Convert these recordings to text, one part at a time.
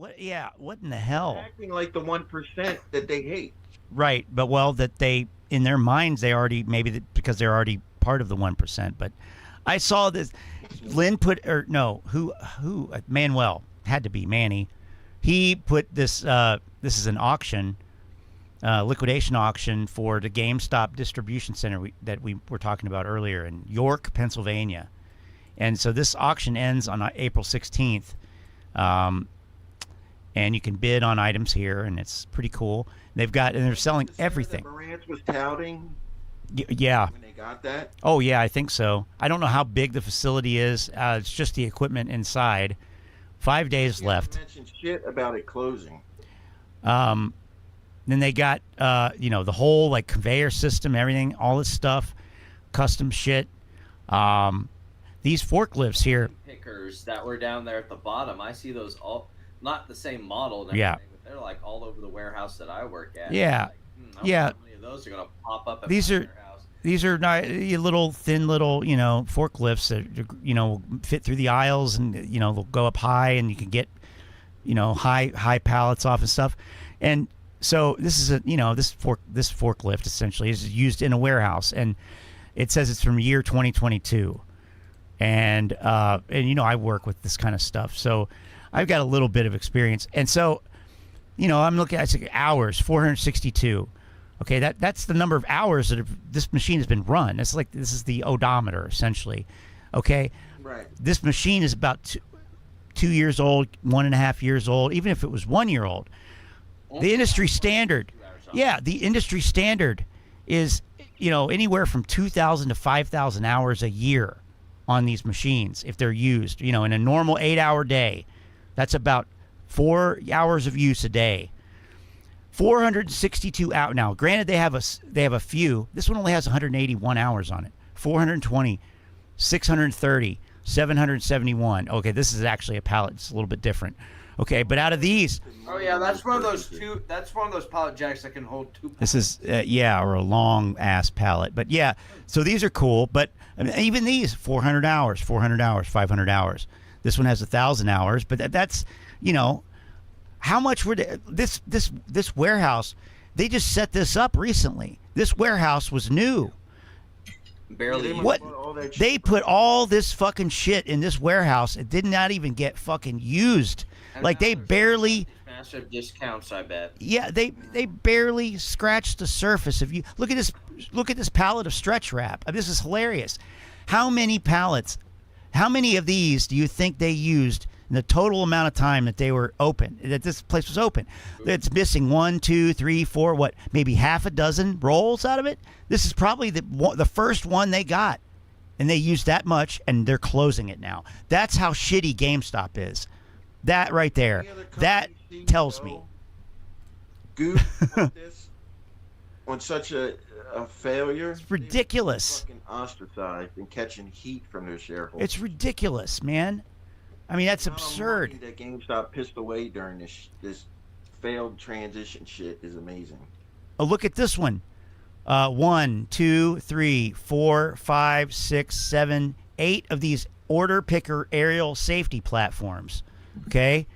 What? Yeah. What in the hell? Acting like the 1% that they hate. Right. But well, that they in their minds they already because they're already part of the 1%. But I saw this. Lynn put or no who Manuel had to be Manny. He put this. This is an auction. Liquidation auction for the GameStop distribution center that we were talking about earlier in York, Pennsylvania. And so this auction ends on April 16th. And you can bid on items here, and it's pretty cool. They're selling everything. Marantz was touting. Yeah. When they got that. Oh yeah, I think so. I don't know how big the facility is. It's just the equipment inside. 5 days left. Mentioned shit about it closing. Then they got the whole like conveyor system, everything, all this stuff, custom shit. These forklifts here. Pickers that were down there at the bottom. I see those all not the same model. And Yeah. But they're like all over the warehouse that I work at. Yeah. Like, Yeah. How many of those are gonna pop up at These my are warehouse? these are not thin little forklifts that fit through the aisles, and they'll go up high, and you can get high pallets off and stuff. And so this is this forklift essentially is used in a warehouse, and it says it's from year 2022. And I work with this kind of stuff, so I've got a little bit of experience. And so, I'm looking at hours, 462. Okay, that's the number of hours that this machine has been run. It's like this is the odometer essentially. Okay, right. This machine is about 2 years old, 1.5 years old. Even if it was 1 year old, the industry standard, the industry standard is anywhere from 2,000 to 5,000 hours a year on these machines if they're used. In a normal 8-hour day, that's about 4 hours of use a day. 462 out now. Granted, they have a few. This one only has 181 hours on it. 420, 630, 771. Okay, this is actually a pallet. It's a little bit different. Okay, but out of these, Oh yeah, that's one of those two. That's one of those pallet jacks that can hold two. this is or a long ass pallet. But yeah, so these are cool. But I mean, even these 400 hours, 500 hours. This one has 1,000 hours. But that's how much were they, this warehouse? They just set this up recently. This warehouse was new. Barely. What they put all this fucking shit in this warehouse. It did not even get fucking used. And Like they barely. Massive discounts, I bet. Yeah, they barely scratched the surface. If you look at this pallet of stretch wrap. This is hilarious. How many pallets? How many of these do you think they used in the total amount of time that they were open? That this place was open. It's missing 1, 2, 3, 4. Maybe half a dozen rolls out of it. This is probably the first one they got, and they used that much, and they're closing it now. That's how shitty GameStop is. That right there. That tells me. Goof like this on such a failure. It's ridiculous. Fucking ostracized and catching heat from their shareholders. It's ridiculous, man. I mean, that's The amount of absurd. money that GameStop pissed away during this failed transition shit is amazing. Oh, look at this one. 1, 2, 3, 4, 5, 6, 7, 8 of these order picker aerial safety platforms. Okay.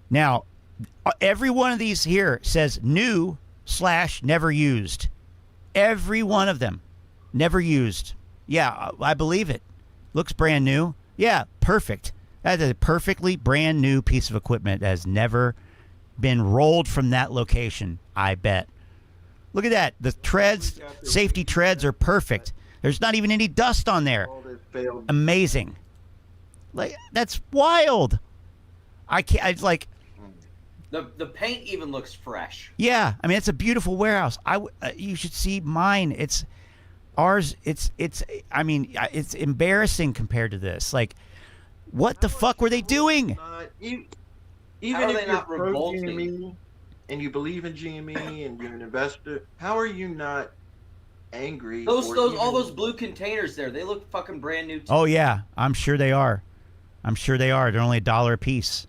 Now, every one of these here says new / never used. Every one of them, never used. Yeah, I believe it. Looks brand new. Yeah, perfect. That is a perfectly brand new piece of equipment that has never been rolled from that location, I bet. Look at that. The treads, safety treads are perfect. There's not even any dust on there. All this failed. Amazing. Like, that's wild. I can't, it's like, The paint even looks fresh. yeah, I mean, it's a beautiful warehouse. You should see mine. It's ours. I mean, it's embarrassing compared to this. Like, what the fuck were they doing? Even How are if they you're not pro revolting? GME and you believe in GME and you're an investor, how are you not angry? Those or all even- those blue containers there, they look fucking brand new. Oh yeah, I'm sure they are. They're only $1 a piece.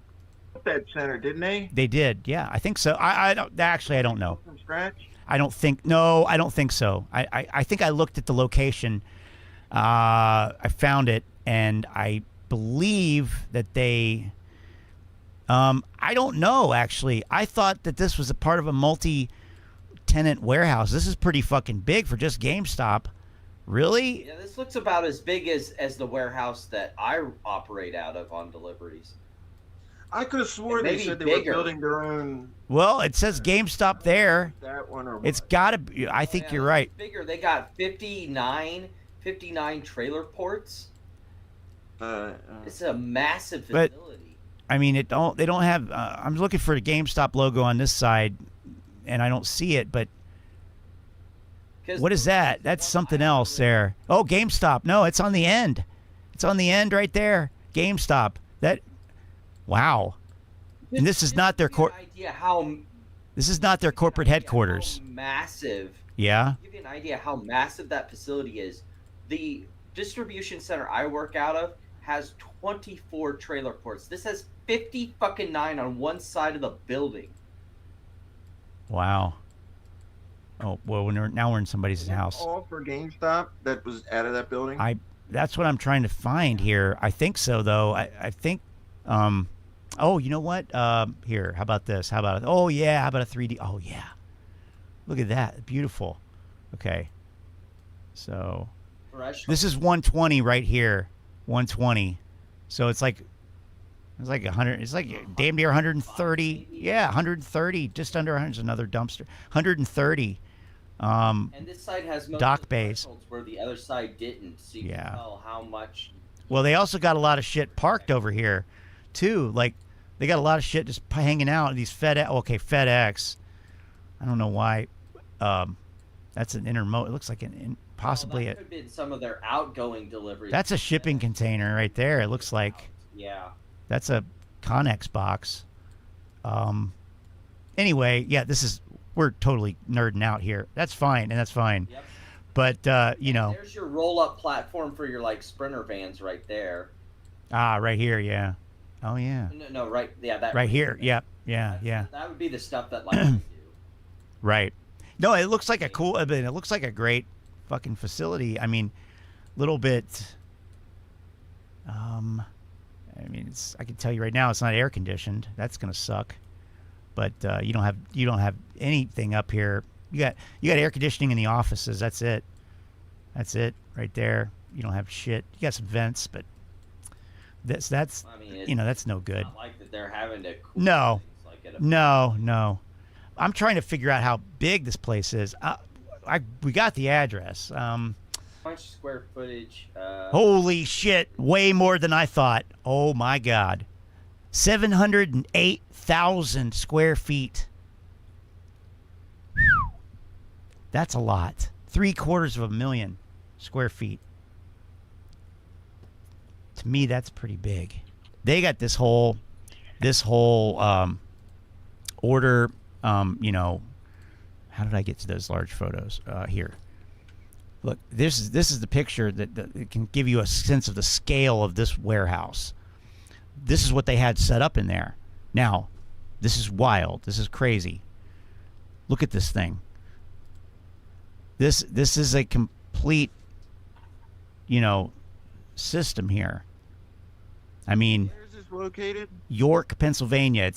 that center, didn't they? They did. Yeah, I think so. I don't actually. I don't know. From scratch. I don't think so. I think I looked at the location. I found it, and I believe that they I don't know, actually. I thought that this was a part of a multi-tenant warehouse. This is pretty fucking big for just GameStop. Really? Yeah, this looks about as big as the warehouse that I operate out of on deliveries. I could have swore they said they were building their own. Well, it says GameStop there. That one or it's got to be. I think you're right. Bigger. They got 59 trailer ports. It's a massive facility. But, I mean, they don't have. I'm looking for the GameStop logo on this side, and I don't see it. But what is that? That's something else there. Oh, GameStop. No, it's on the end. It's on the end right there. GameStop. That. Wow. And this is not their This is not their corporate headquarters. Massive. Yeah. Give you an idea how massive that facility is. The distribution center I work out of has 24 trailer ports. This has 59 on one side of the building. Wow. Oh, well, now we're in somebody's house. All for GameStop that was out of that building? That's what I'm trying to find here. I think so, though. I think... oh, you know what? Here, how about this? How about oh yeah, how about a 3D? Oh yeah, look at that, beautiful. Okay, so this is 120 right here, 120. So it's like 100. It's like damn near 130. Yeah, 130, just under 100 is another dumpster. 130. And this side has most dock bays where the other side didn't. So you can tell how much. Well, they also got a lot of shit parked over here, too. Like, they got a lot of shit just hanging out. These FedEx. Okay, FedEx. I don't know why. That's an intermodal. It looks like possibly that could have been some of their outgoing deliveries. That's a shipping container right there. It looks like. Yeah. That's a Connex box. Anyway, yeah, we're totally nerding out here. That's fine, and that's fine. Yep. But you know. There's your roll-up platform for your Sprinter vans right there. Ah, right here, yeah. Oh yeah. No, right, yeah, that. Right here, yep, yeah. That would be the stuff that I do. Right. No, it looks like a cool. I mean, it looks like a great fucking facility. I mean, little bit. I mean, I can tell you right now, it's not air conditioned. That's gonna suck. But you don't have anything up here. You got air conditioning in the offices. That's it. That's it right there. You don't have shit. You got some vents, but that's I mean, that's no good. Not like that they're having to. No. No. I'm trying to figure out how big this place is. We got the address. How much square footage? Holy shit! Way more than I thought. Oh my god, 708,000 square feet. Whew. That's a lot. 750,000 square feet. To me, that's pretty big. They got this whole order. How did I get to those large photos? Here. Look, this is the picture that it can give you a sense of the scale of this warehouse. This is what they had set up in there. Now, this is wild. This is crazy. Look at this thing. This is a complete, system here. I mean, where is this located? York, Pennsylvania.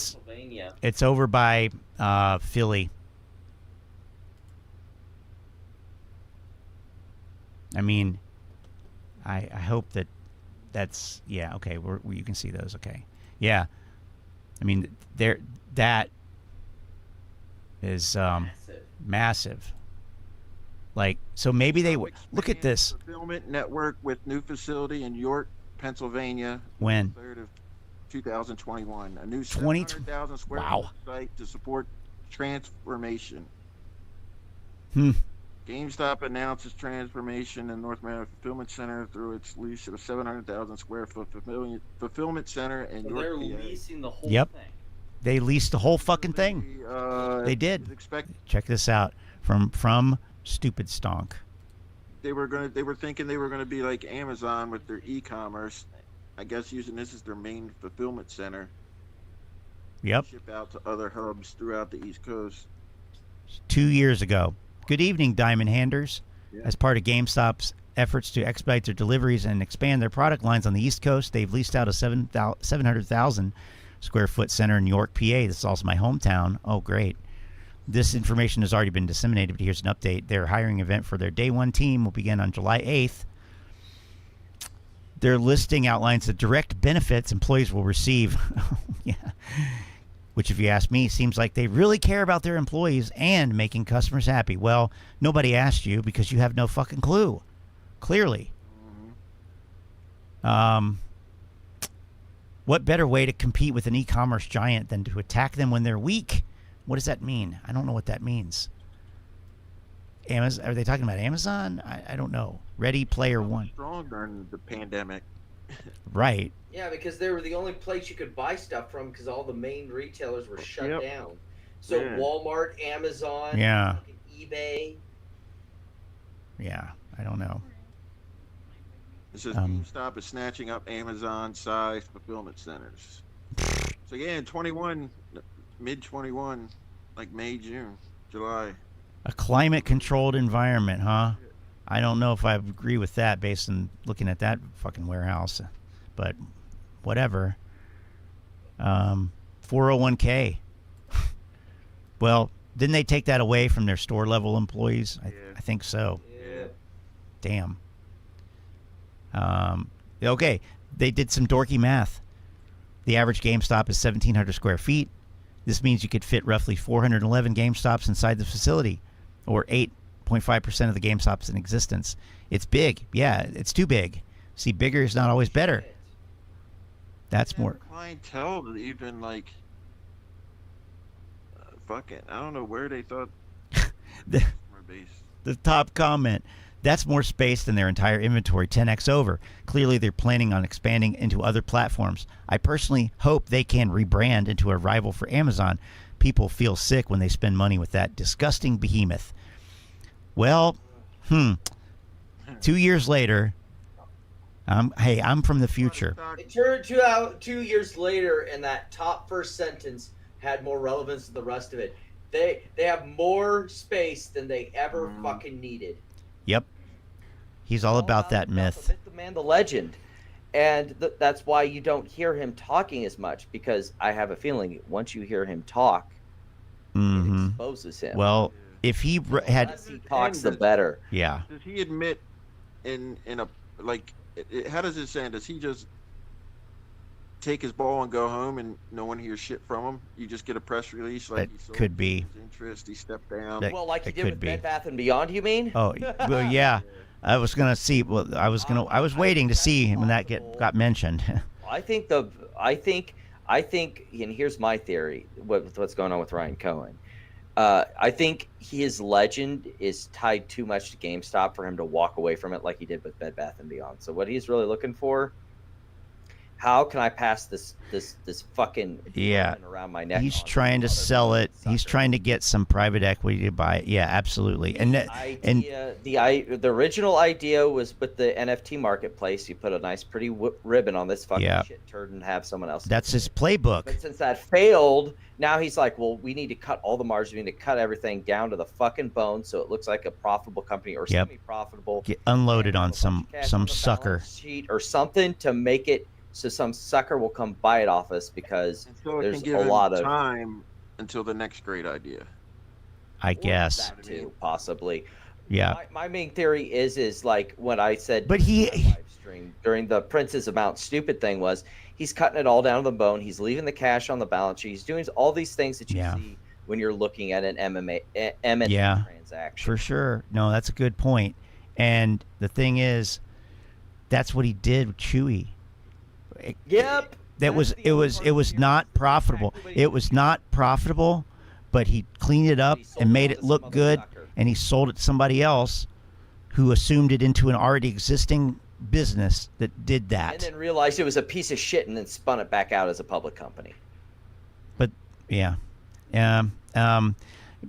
It's over by Philly. I mean, I hope that's okay. You can see those. Okay, yeah. I mean, that is massive. Like, so maybe they would look at this fulfillment network with new facility in York, Pennsylvania. When? 3rd of 2021. A new 700,000 square foot site to support transformation. GameStop announces transformation in North America Fulfillment Center through its lease of a 700,000 square foot fulfillment center in York. They're leasing the whole thing. They leased the whole fucking thing. They did. Check this out from Stupid Stonk. They were thinking they were gonna be like Amazon with their e-commerce. I guess using this as their main fulfillment center. Yep. Ship out to other hubs throughout the East Coast. 2 years ago. Good evening, Diamond Handers. Yeah. As part of GameStop's efforts to expedite their deliveries and expand their product lines on the East Coast, they've leased out a 700,000 square foot center in York, PA. This is also my hometown. Oh, great. This information has already been disseminated, but here's an update. Their hiring event for their day one team will begin on July 8th. Their listing outlines the direct benefits employees will receive. Yeah. Which, if you ask me, seems like they really care about their employees and making customers happy. Well, nobody asked you because you have no fucking clue. Clearly. What better way to compete with an e-commerce giant than to attack them when they're weak? What does that mean? I don't know what that means. Amazon? Are they talking about Amazon? I don't know. Ready Player One. Strong during the pandemic. Right. Yeah, because they were the only place you could buy stuff from because all the main retailers were shut down. So Walmart, Amazon, eBay. Yeah, I don't know. It says GameStop is snatching up Amazon-sized fulfillment centers. So yeah, in 21, mid-21, like May, June, July. A climate-controlled environment, huh? I don't know if I agree with that based on looking at that fucking warehouse, but whatever. 401k. Well, didn't they take that away from their store-level employees? I think so. Yeah. Damn. Okay, they did some dorky math. The average GameStop is 1,700 square feet. This means you could fit roughly 411 GameStops inside the facility, or 8.5% of the GameStops in existence. It's big. Yeah, it's too big. See, bigger is not always better. That's more. Clientele to even like, fucking, I don't know where they thought. The top comment. That's more space than their entire inventory, 10x over. Clearly, they're planning on expanding into other platforms. I personally hope they can rebrand into a rival for Amazon. People feel sick when they spend money with that disgusting behemoth. Well, 2 years later, hey, I'm from the future. It turned out 2 years later, and that top first sentence had more relevance to the rest of it. They have more space than they ever fucking needed. Yep. He's all about that myth. The man, the legend. And that's why you don't hear him talking as much, because I have a feeling once you hear him talk, it exposes him. Well, if he had... The less he talks, the better. Yeah. Does he admit in a, like, how does it sound? Does he just take his ball and go home and no one hears shit from him? You just get a press release like that could be. His interest, he stepped down. Well, like he did with Bed Bath & Beyond, you mean? Oh, well, yeah. I was gonna see. Well, I was waiting to see when that got mentioned. I think, and here's my theory with what's going on with Ryan Cohen. I think his legend is tied too much to GameStop for him to walk away from it like he did with Bed Bath & Beyond. So what he's really looking for, how can I pass this fucking around my neck? He's trying to sell it. He's trying to get some private equity to buy it. Yeah, absolutely. The original idea was with the NFT marketplace. You put a nice, pretty ribbon on this fucking shit turd and have someone else. That's his playbook. But since that failed, now he's like, well, we need to cut all the margins. We need to cut everything down to the fucking bone so it looks like a profitable company or semi-profitable. Get unloaded on some sucker sheet or something to make it so some sucker will come buy it off us, because there's a lot of time until the next great idea. I guess that too, possibly. Yeah. My main theory is like what I said. But he live stream during the Prince's Amount Stupid thing was he's cutting it all down to the bone. He's leaving the cash on the balance sheet. He's doing all these things that you see when you're looking at an M&A transaction. For sure. No, that's a good point. And the thing is, that's what he did with Chewy. Yep. It was not profitable. It was not profitable, but he cleaned it up and made it look good, and he sold it to somebody else who assumed it into an already existing business that did that. And then realized it was a piece of shit and then spun it back out as a public company. But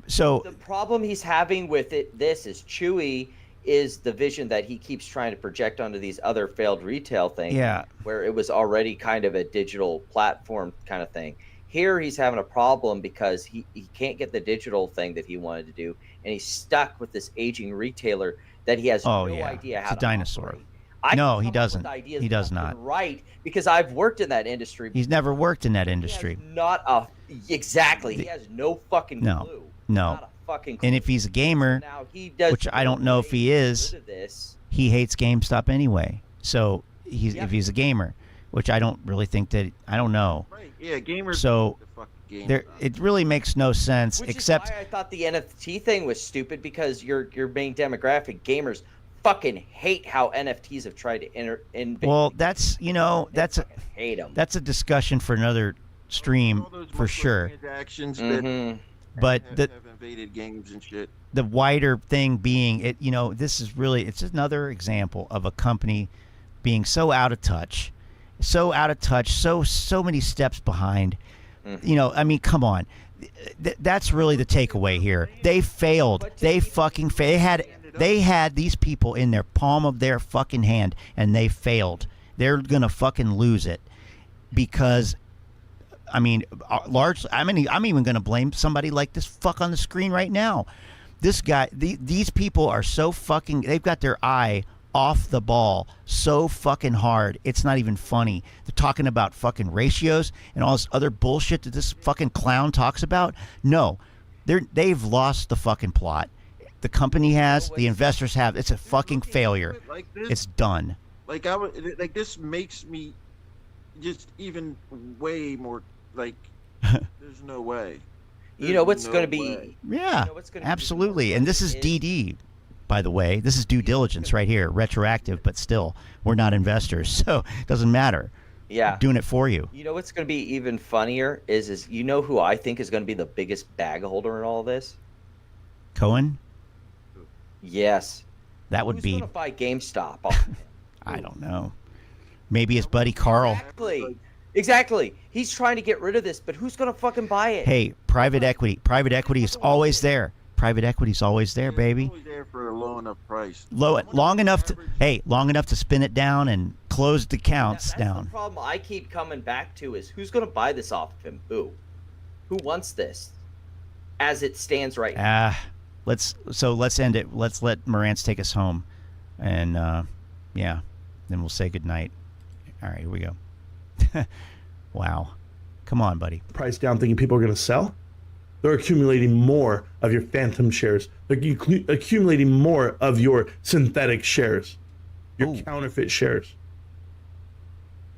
so the problem he's having with this is Chewy is the vision that he keeps trying to project onto these other failed retail things, where it was already kind of a digital platform kind of thing. Here he's having a problem because he can't get the digital thing that he wanted to do, and he's stuck with this aging retailer that he has no idea how to dinosaur. operate. No, he come up with doesn't. ideas He does left not. and right, because I've worked in that industry. He's never worked in that He industry. has not a exactly. He has no fucking No, clue. no. Not a fucking clue. And if he's a gamer, Now he does, which I don't know if he is, he hates GameStop anyway. So if he's a gamer, which I don't really think that, I don't know. Right. Yeah, gamers. So the fucking there, it really makes no sense. Which except is why I thought the NFT thing was stupid, because your main demographic, gamers, fucking hate how NFTs have tried to well, that's that's hate them. That's a discussion for another stream all those for sure. Transactions Mhm. But that have invaded games and shit. the wider thing being it, this is really, it's another example of a company being so out of touch, so many steps behind. I mean, come on. That's really the takeaway here. They failed. They fucking failed. They had these people in their palm of their fucking hand, and they failed. They're gonna fucking lose it because, I mean, largely. I mean, I'm even gonna blame somebody like this fuck on the screen right now. This guy. These people are so fucking. They've got their eye off the ball so fucking hard. It's not even funny. They're talking about fucking ratios and all this other bullshit that this fucking clown talks about. No, they've lost the fucking plot. The company has, the investors have. It's a fucking failure. Like this, It's done. like this makes me just even way more like. There's no way. You know what's There's going no to be? way. Yeah, You know what's gonna be absolutely. And this is DD, by the way. This is due diligence right here, retroactive, but still, we're not investors, so it doesn't matter. Yeah. We're doing it for you. You know what's going to be even funnier is you know who I think is going to be the biggest bag holder in all this? Cohen, Yes. that would Who's be. going to buy GameStop off of him? I don't know. Maybe his buddy Carl. Exactly. He's trying to get rid of this, but who's going to fucking buy it? Hey, private equity. Private equity is always there. Private equity's always there, baby. Always there for a low enough price. Long enough to spin it down and close the counts That's down. the problem I keep coming back to is who's going to buy this off of him? Who wants this as it stands right now? Let's end it. Let's let Marantz take us home, and then we'll say goodnight. All right, here we go. Wow, come on, buddy. Price down thinking people are going to sell. They're accumulating more of your phantom shares. They're accumulating more of your synthetic shares, your counterfeit shares.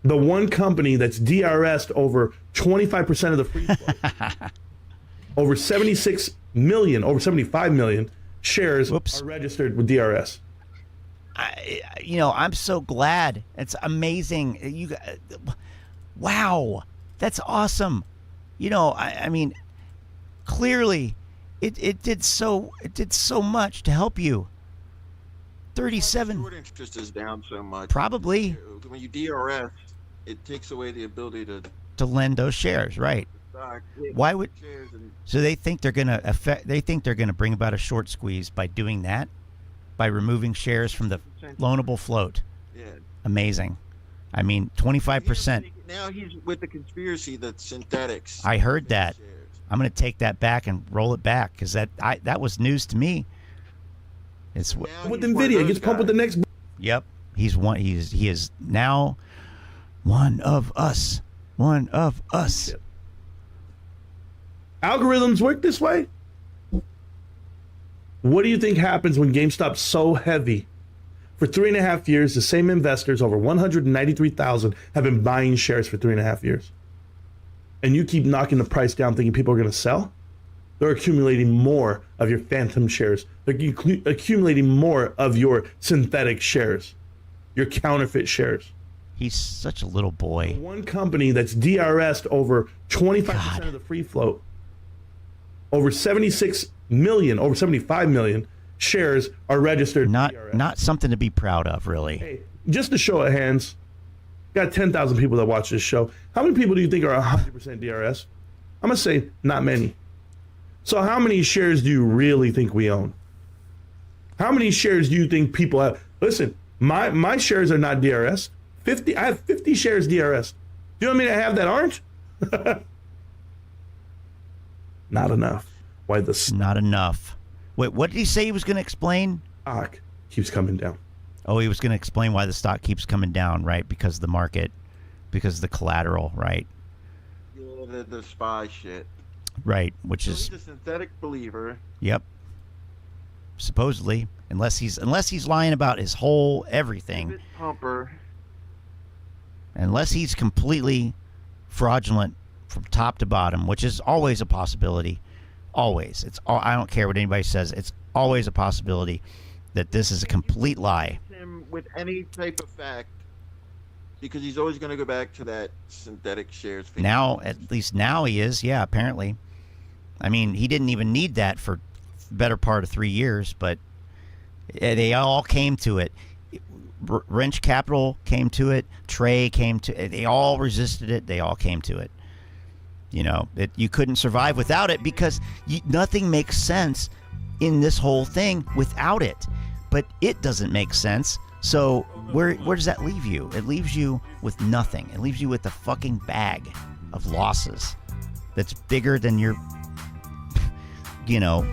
The one company that's DRS'd over 25% of the free float, over 76 million, over 75 million shares are registered with DRS. I'm so glad. It's amazing. Wow, that's awesome. I mean, clearly, it did so much to help you. 37. Short interest is down so much. Probably. When you DRS, it takes away the ability to lend those shares, right? Why would? So they think they're gonna bring about a short squeeze by doing that, by removing shares from the loanable float. Yeah. Amazing. I mean, 25%. Now he's with the conspiracy that synthetics. I heard that. I'm going to take that back and roll it back because that was news to me. It's with NVIDIA, gets pumped with the next. Yep, he is now one of us. One of us. Algorithms work this way. What do you think happens when GameStop's so heavy? For 3.5 years, the same investors, over 193,000, have been buying shares for 3.5 years. And you keep knocking the price down thinking people are going to sell? They're accumulating more of your phantom shares. They're accumulating more of your synthetic shares, your counterfeit shares. He's such a little boy. One company that's DRS'd over 25% of the free float, over 76 million, over 75 million shares are registered. Not something to be proud of, really. Hey, just a show of hands. Got 10,000 people that watch this show. How many people do you think are 100% DRS? I'm going to say not many. So how many shares do you really think we own? How many shares do you think people have? Listen, my shares are not DRS. I have 50 shares DRS. Do you want me to have that orange? Not enough. Not enough. Wait, what did he say he was going to explain? Stock keeps coming down. Oh, he was going to explain why the stock keeps coming down, right? Because of the market, because of the collateral, right? Yeah, the spy shit. Right, which So is he's a synthetic believer. yep. Supposedly, unless he's lying about his whole everything, Pivot pumper. unless he's completely fraudulent from top to bottom, which is always a possibility. Always, I don't care what anybody says. It's always a possibility that this is a complete lie. Him with any type of fact, because he's always going to go back to that synthetic shares. Now, at least now he is. Yeah, apparently. I mean, he didn't even need that for the better part of 3 years, but they all came to it. Wrench Capital came to it. Trey came to it. They all resisted it. They all came to it. You know, you couldn't survive without it because nothing makes sense in this whole thing without it. But it doesn't make sense. So where does that leave you? It leaves you with nothing. It leaves you with a fucking bag of losses that's bigger than your, you know,